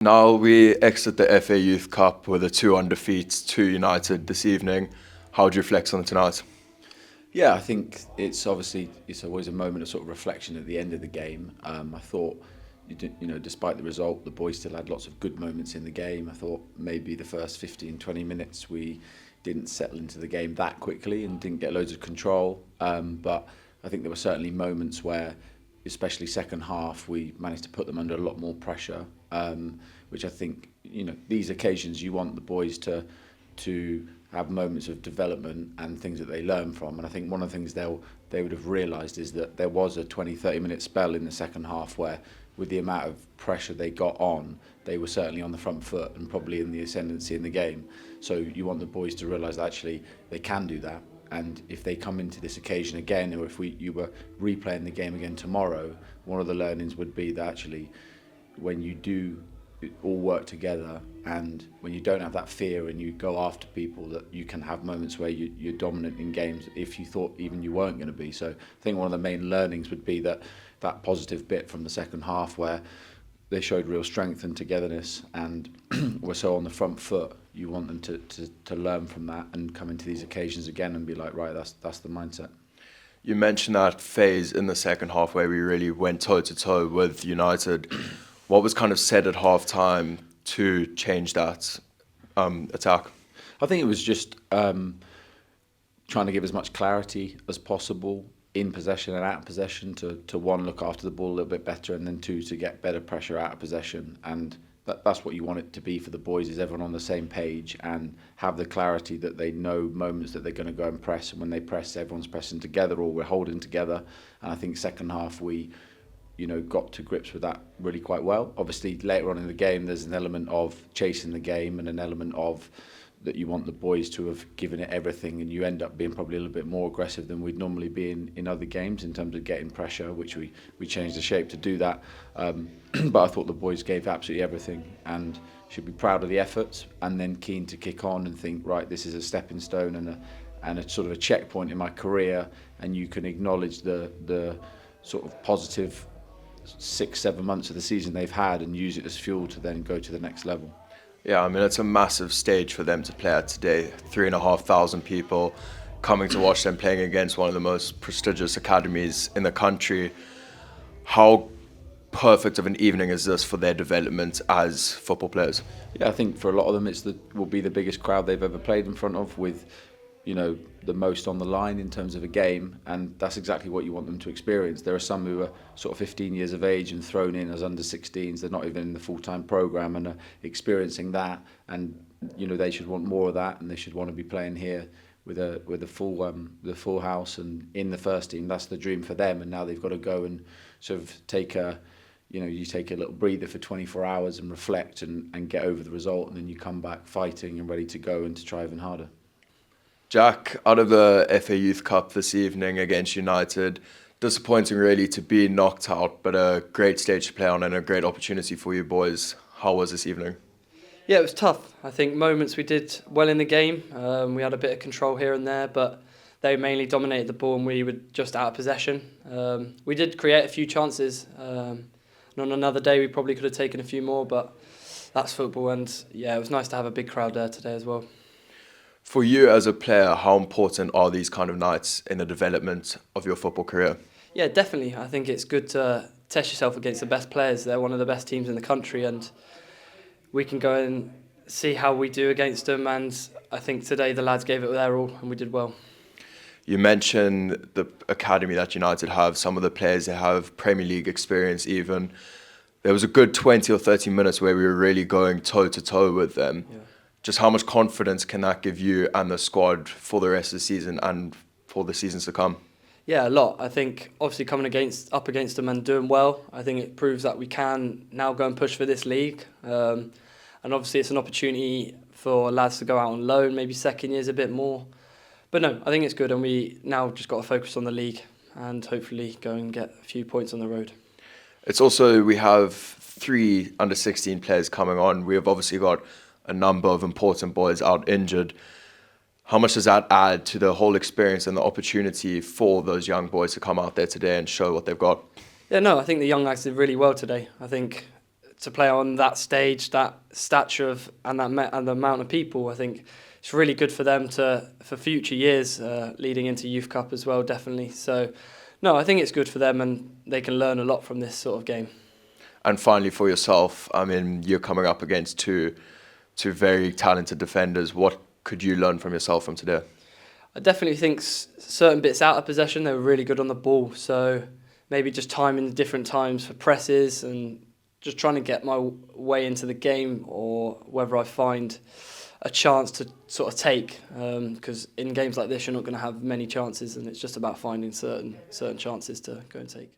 Now we exit the FA Youth Cup with a 2-1 defeat to United this evening. How would you reflect on it tonight? Yeah, I think it's always a moment of sort of reflection at the end of the game. I thought, despite the result, the boys still had lots of good moments in the game. I thought maybe the first 15, 20 minutes we didn't settle into the game that quickly and didn't get loads of control. But I think there were certainly moments where, especially second half, we managed to put them under a lot more pressure, which I think, these occasions you want the boys to have moments of development and things that they learn from. And I think one of the things they would have realised is that there was a 20-30 minute spell in the second half where, with the amount of pressure they got on, they were certainly on the front foot and probably in the ascendancy in the game. So you want the boys to realise that actually they can do that. And if they come into this occasion again, or if you were replaying the game again tomorrow, one of the learnings would be that actually when you do all work together and when you don't have that fear and you go after people, that you can have moments where you're dominant in games if you thought even you weren't going to be. So I think one of the main learnings would be that positive bit from the second half where they showed real strength and togetherness and were so on the front foot. You want them to learn from that and come into these occasions again and be like, right, that's the mindset. You mentioned that phase in the second half where we really went toe-to-toe with United. What was kind of said at half-time to change that attack? I think it was just trying to give as much clarity as possible in possession and out of possession to one, look after the ball a little bit better, and then two, to get better pressure out of possession. And that's what you want it to be for the boys, is everyone on the same page and have the clarity that they know moments that they're going to go and press, and when they press, everyone's pressing together or we're holding together. And I think second half we got to grips with that really quite well. Obviously later on in the game there's an element of chasing the game and an element of that you want the boys to have given it everything, and you end up being probably a little bit more aggressive than we'd normally be in other games in terms of getting pressure, which we changed the shape to do that. But I thought the boys gave absolutely everything and should be proud of the efforts, and then keen to kick on and think, right, this is a stepping stone and a sort of a checkpoint in my career, and you can acknowledge the sort of positive 6-7 months of the season they've had and use it as fuel to then go to the next level. Yeah, I mean, it's a massive stage for them to play at today. 3,500 people coming to watch them playing against one of the most prestigious academies in the country. How perfect of an evening is this for their development as football players? Yeah, I think for a lot of them will be the biggest crowd they've ever played in front of, with the most on the line in terms of a game, and that's exactly what you want them to experience. There are some who are sort of 15 years of age and thrown in as under-16s. They're not even in the full-time programme and are experiencing that, and they should want more of that, and they should want to be playing here with the full house and in the first team. That's the dream for them, and now they've got to go and sort of take a little breather for 24 hours and reflect and get over the result, and then you come back fighting and ready to go and to try even harder. Jack, out of the FA Youth Cup this evening against United, disappointing really to be knocked out, but a great stage to play on and a great opportunity for you boys. How was this evening? Yeah, it was tough. I think moments we did well in the game. We had a bit of control here and there, but they mainly dominated the ball and we were just out of possession. We did create a few chances. And on another day we probably could have taken a few more, but that's football, and yeah, it was nice to have a big crowd there today as well. For you as a player, how important are these kind of nights in the development of your football career? Yeah, definitely. I think it's good to test yourself against the best players. They're one of the best teams in the country, and we can go and see how we do against them. And I think today the lads gave it their all and we did well. You mentioned the academy that United have. Some of the players, they have Premier League experience even. There was a good 20 or 30 minutes where we were really going toe-to-toe with them. Yeah. Just how much confidence can that give you and the squad for the rest of the season and for the seasons to come? Yeah, a lot. I think obviously coming up against them and doing well, I think it proves that we can now go and push for this league. And obviously it's an opportunity for lads to go out on loan, maybe second years a bit more. But no, I think it's good, and we now just got to focus on the league and hopefully go and get a few points on the road. It's also, we have 3 under-16 players coming on. We have obviously got a number of important boys out injured. How much does that add to the whole experience and the opportunity for those young boys to come out there today and show what they've got? Yeah, no, I think the young lads did really well today. I think to play on that stage, that stature of and the amount of people. I think it's really good for them for future years, leading into Youth Cup as well, definitely. So, no, I think it's good for them, and they can learn a lot from this sort of game. And finally, for yourself, I mean, you're coming up against two very talented defenders. What could you learn from yourself from today? I definitely think certain bits out of possession, they were really good on the ball. So maybe just timing different times for presses and just trying to get my way into the game, or whether I find a chance to sort of take. Because in games like this, you're not going to have many chances, and it's just about finding certain chances to go and take.